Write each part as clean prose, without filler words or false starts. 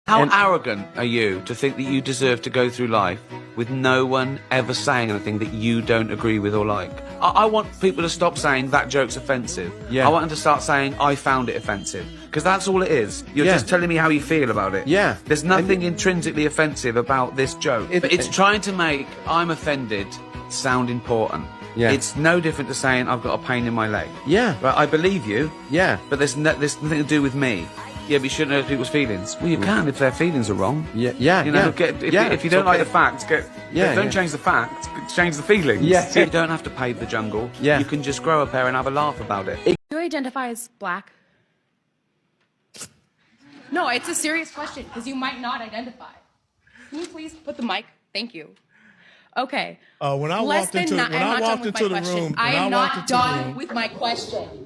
How arrogant are you to think that you deserve to go through life with no one ever saying anything that you don't agree with or like? I want people to stop saying that joke's offensive. Yeah. I want them to start saying I found it offensive. Because that's all it is. You're just telling me how you feel about it. Yeah. There's nothing intrinsically offensive about this joke. It's trying to make I'm offended sound important. Yeah. It's no different to saying I've got a pain in my leg. Yeah. Right, I believe you. Yeah. But there's nothing to do with me. Yeah, but you shouldn't hurt people's feelings. Well, you can if their feelings are wrong. Yeah, yeah. You know, if you don't like the facts, don't change the facts, change the feelings. Yeah. So you don't have to pave the jungle. Yeah. You can just grow a pair and have a laugh about it. Do you identify as black? No, it's a serious question because you might not identify. Can you please put the mic? Thank you. Okay. When I walked into the room, I am not done with my question.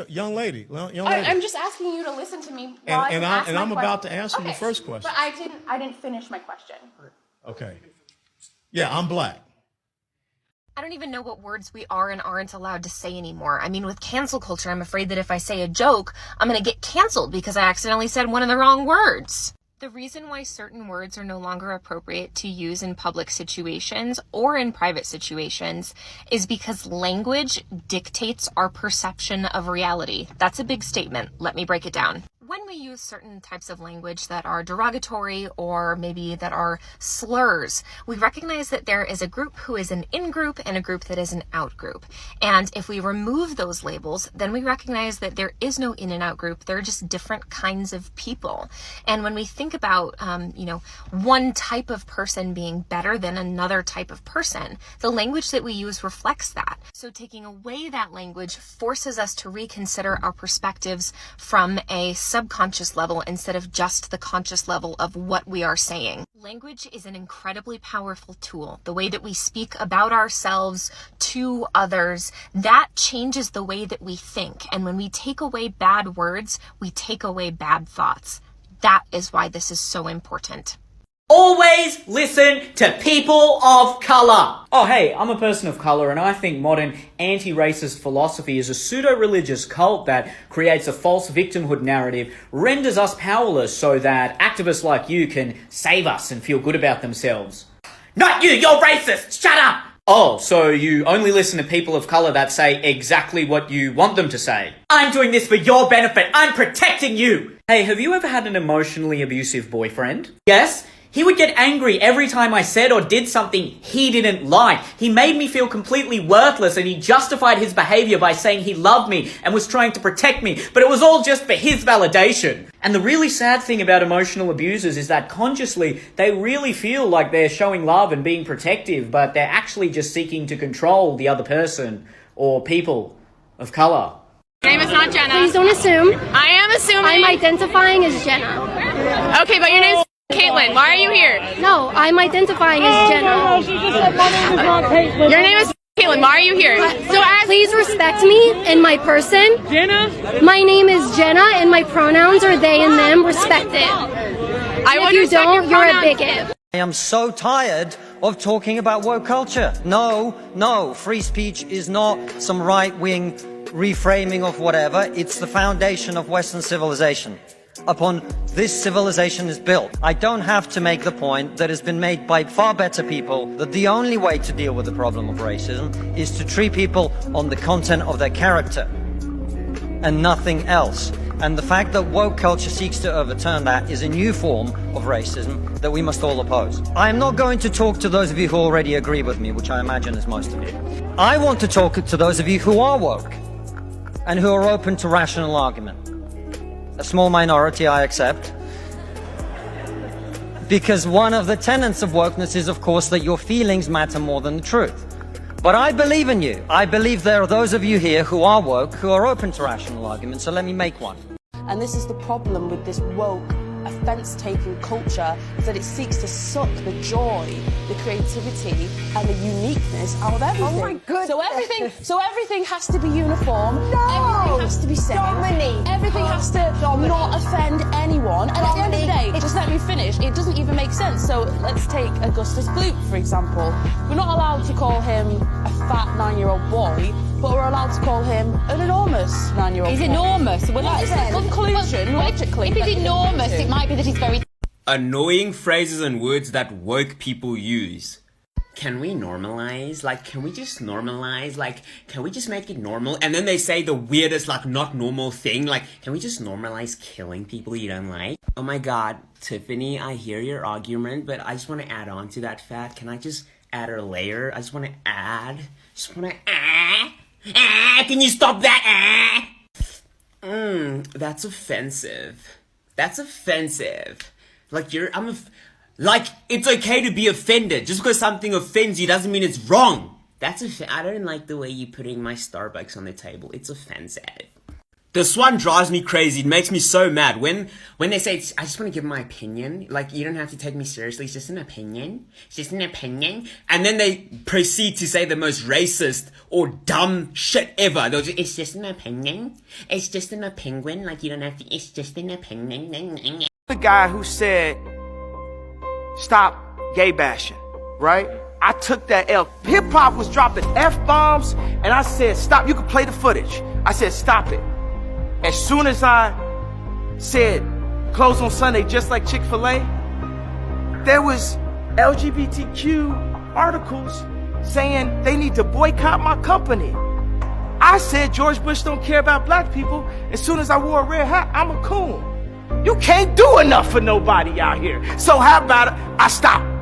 Young lady. I'm just asking you to listen to me while I'm about to answer the first question. But I didn't finish my question. Okay. Yeah, I'm black. I don't even know what words we are and aren't allowed to say anymore. I mean, with cancel culture, I'm afraid that if I say a joke, I'm going to get canceled because I accidentally said one of the wrong words. The reason why certain words are no longer appropriate to use in public situations or in private situations is because language dictates our perception of reality. That's a big statement. Let me break it down. When we use certain types of language that are derogatory or maybe that are slurs, we recognize that there is a group who is an in-group and a group that is an out-group. And if we remove those labels, then we recognize that there is no in and out group. There are just different kinds of people. And when we think about, one type of person being better than another type of person, the language that we use reflects that. So taking away that language forces us to reconsider our perspectives from a subconscious level instead of just the conscious level of what we are saying. Language is an incredibly powerful tool. The way that we speak about ourselves to others, that changes the way that we think. And when we take away bad words, we take away bad thoughts. That is why this is so important. Always listen to people of colour. Oh hey, I'm a person of colour and I think modern anti-racist philosophy is a pseudo-religious cult that creates a false victimhood narrative, renders us powerless so that activists like you can save us and feel good about themselves. Not you, you're racist! Shut up! Oh, so you only listen to people of colour that say exactly what you want them to say. I'm doing this for your benefit. I'm protecting you. Hey, have you ever had an emotionally abusive boyfriend? Yes? He would get angry every time I said or did something he didn't like. He made me feel completely worthless and he justified his behaviour by saying he loved me and was trying to protect me, but it was all just for his validation. And the really sad thing about emotional abusers is that consciously they really feel like they're showing love and being protective, but they're actually just seeking to control the other person or people of colour. Your name is not Jenna. Please don't assume. I am assuming. I'm identifying as Jenna. Okay, but your name's Caitlin. Why are you here? No, I'm identifying as Jenna. She just said my name is not Caitlin. Your name is Caitlin. Why are you here? Please respect me and my person. Jenna? My name is Jenna and my pronouns are they and them. Respect it. If you don't, you're a bigot. I am so tired of talking about woke culture. No, free speech is not some right-wing reframing of whatever. It's the foundation of Western civilization. Upon this civilization is built. I don't have to make the point that has been made by far better people that the only way to deal with the problem of racism is to treat people on the content of their character and nothing else. And the fact that woke culture seeks to overturn that is a new form of racism that we must all oppose. I am not going to talk to those of you who already agree with me, which I imagine is most of you. I want to talk to those of you who are woke and who are open to rational argument. A small minority, I accept. Because one of the tenets of wokeness is, of course, that your feelings matter more than the truth. But I believe in you. I believe there are those of you here who are woke, who are open to rational argument, so let me make one. And this is the problem with this woke, offence-taking culture, is that it seeks to suck the joy, the creativity, and the uniqueness out of everything. Oh my goodness. So everything has to be uniform. No! Everything has to be same. Dominique. Everything has to not offend anyone. And at the end of the day, just let me finish, it doesn't even make sense. So let's take Augustus Gloop, for example. We're not allowed to call him a fat 9-year-old boy. but we're allowed to call him an enormous 9-year-old. He's enormous. Well, What is it? Conclusion, logically. If he's enormous, it might be that he's very... Annoying phrases and words that woke people use. Can we normalize? Like, can we just normalize? Like, can we just make it normal? And then they say the weirdest, like, not normal thing. Like, can we just normalize killing people you don't like? Oh my god, Tiffany, I hear your argument, but I just want to add on to that fact. Can I just add a layer? I just want to add. Can you stop that? That's offensive. That's offensive. Like, like, it's okay to be offended. Just because something offends you doesn't mean it's wrong. I don't like the way you're putting my Starbucks on the table. It's offensive. This one drives me crazy. It makes me so mad. When they say, I just want to give my opinion. Like, you don't have to take me seriously. It's just an opinion. It's just an opinion. And then they proceed to say the most racist or dumb shit ever. It's just an opinion. It's just an opinion. Like, you don't have to, it's just an opinion. The guy who said, stop gay bashing, right? I took that L. Hip-hop was dropping F-bombs, and I said, stop. You can play the footage. I said, stop it. As soon as I said, close on Sunday, just like Chick-fil-A, there was LGBTQ articles saying they need to boycott my company. I said, George Bush don't care about black people. As soon as I wore a red hat, I'm a coon. You can't do enough for nobody out here. So how about it? I stop.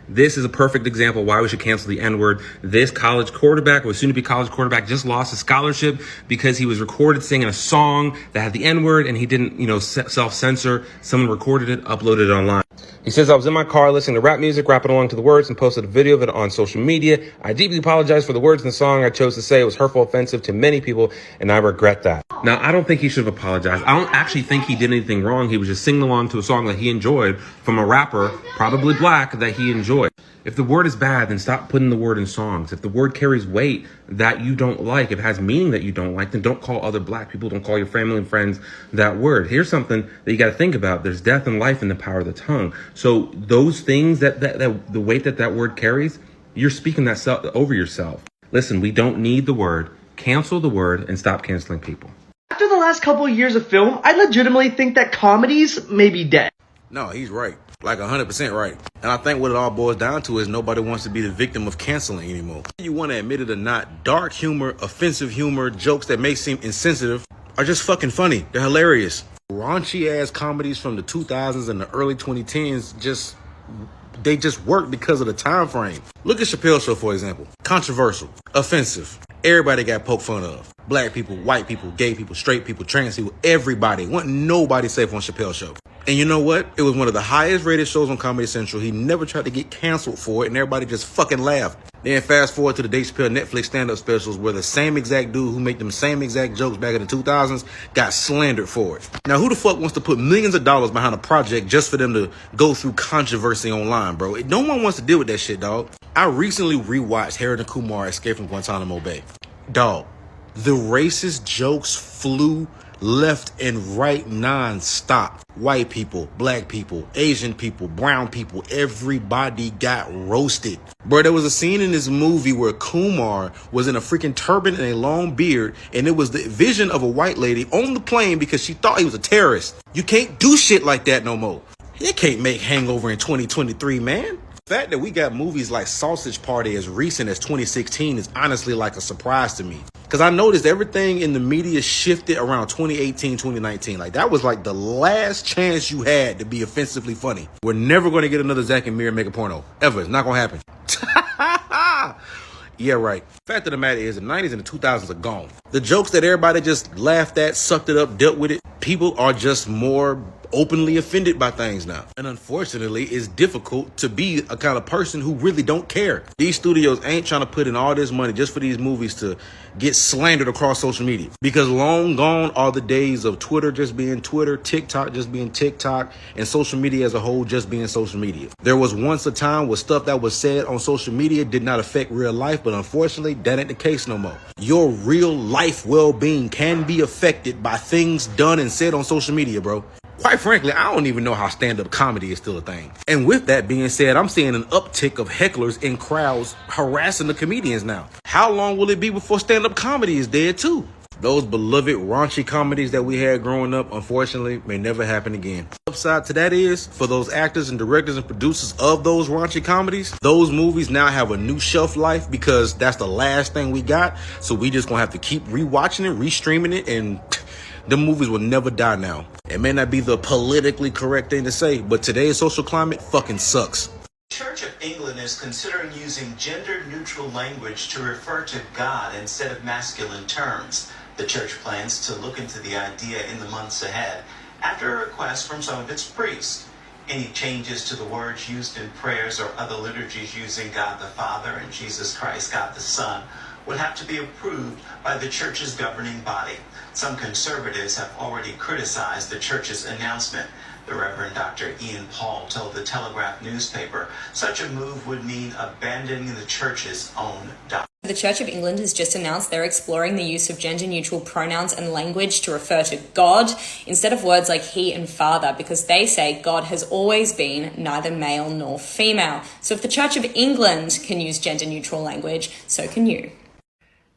This is a perfect example why we should cancel the N-word. This college quarterback, or soon-to-be college quarterback, just lost a scholarship because he was recorded singing a song that had the N-word and he didn't, self-censor. Someone recorded it, uploaded it online. He says, I was in my car listening to rap music, rapping along to the words, and posted a video of it on social media. I deeply apologize for the words in the song I chose to say. It was hurtful, offensive to many people, and I regret that. Now, I don't think he should have apologized. I don't actually think he did anything wrong. He was just singing along to a song that he enjoyed from a rapper, probably black, that he enjoyed. If the word is bad, then stop putting the word in songs. If the word carries weight that you don't like, if it has meaning that you don't like, then don't call other black people, don't call your family and friends that word. Here's something that you got to think about. There's death and life in the power of the tongue. So those things that the weight that word carries, you're speaking that over yourself. Listen, we don't need the word. Cancel the word and stop canceling people. After the last couple of years of film, I legitimately think that comedies may be dead. No, he's right. Like 100% right. And I think what it all boils down to is nobody wants to be the victim of canceling anymore. You want to admit it or not, dark humor, offensive humor, jokes that may seem insensitive are just fucking funny. They're hilarious. Raunchy ass comedies from the 2000s and the early 2010s they just work because of the time frame. Look at Chappelle's Show, for example. Controversial, offensive. Everybody got poked fun of. Black people, white people, gay people, straight people, trans people, everybody. Wasn't nobody safe on Chappelle's Show. And you know what? It was one of the highest rated shows on Comedy Central. He never tried to get canceled for it, and everybody just fucking laughed. Then fast forward to the Dave Chappelle Netflix stand-up specials where the same exact dude who made them same exact jokes back in the 2000s got slandered for it. Now, who the fuck wants to put millions of dollars behind a project just for them to go through controversy online, bro? No one wants to deal with that shit, dog. I recently rewatched Harold and Kumar Escape from Guantanamo Bay. Dog, the racist jokes flew left and right non-stop. White people, black people, Asian people, brown people, everybody got roasted. Bro, there was a scene in this movie where Kumar was in a freaking turban and a long beard, and it was the vision of a white lady on the plane because she thought he was a terrorist. You can't do shit like that no more. You can't make Hangover in 2023, man. The fact that we got movies like Sausage Party as recent as 2016 is honestly like a surprise to me. Because I noticed everything in the media shifted around 2018, 2019. Like, that was like the last chance you had to be offensively funny. We're never going to get another Zack and Miri make a porno. Ever. It's not going to happen. Yeah, right. Fact of the matter is, the 90s and the 2000s are gone. The jokes that everybody just laughed at, sucked it up, dealt with it, people are just more openly offended by things now. And unfortunately, it's difficult to be a kind of person who really don't care. These studios ain't trying to put in all this money just for these movies to get slandered across social media. Because long gone are the days of Twitter just being Twitter, TikTok just being TikTok, and social media as a whole just being social media. There was once a time where stuff that was said on social media did not affect real life, but unfortunately, that ain't the case no more. Your real life well-being can be affected by things done and said on social media, bro. Quite frankly, I don't even know how stand-up comedy is still a thing. And with that being said, I'm seeing an uptick of hecklers in crowds harassing the comedians now. How long will it be before stand-up comedy is dead too? Those beloved raunchy comedies that we had growing up, unfortunately, may never happen again. Upside to that is, for those actors and directors and producers of those raunchy comedies, those movies now have a new shelf life because that's the last thing we got. So we just gonna have to keep rewatching it, restreaming it, and the movies will never die now. It may not be the politically correct thing to say, but today's social climate fucking sucks. The Church of England is considering using gender-neutral language to refer to God instead of masculine terms. The church plans to look into the idea in the months ahead after a request from some of its priests. Any changes to the words used in prayers or other liturgies using God the Father and Jesus Christ, God the Son, would have to be approved by the church's governing body. Some conservatives have already criticized the church's announcement. The Reverend Dr. Ian Paul told the Telegraph newspaper such a move would mean abandoning the church's own doctrine. The Church of England has just announced they're exploring the use of gender-neutral pronouns and language to refer to God instead of words like he and father, because they say God has always been neither male nor female. So if the Church of England can use gender-neutral language, so can you.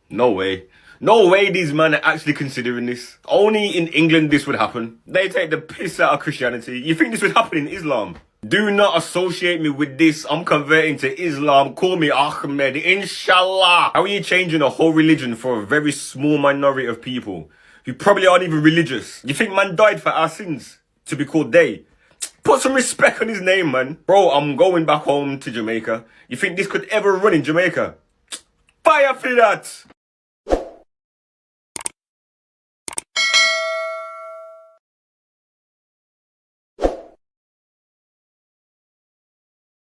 No way. No way these men are actually considering this. Only in England this would happen. They take the piss out of Christianity. You think this would happen in Islam? Do not associate me with this. I'm converting to Islam. Call me Ahmed. Inshallah. How are you changing a whole religion for a very small minority of people who probably aren't even religious? You think man died for our sins to be called they? Put some respect on his name, man. Bro, I'm going back home to Jamaica. You think this could ever run in Jamaica? Fire for that!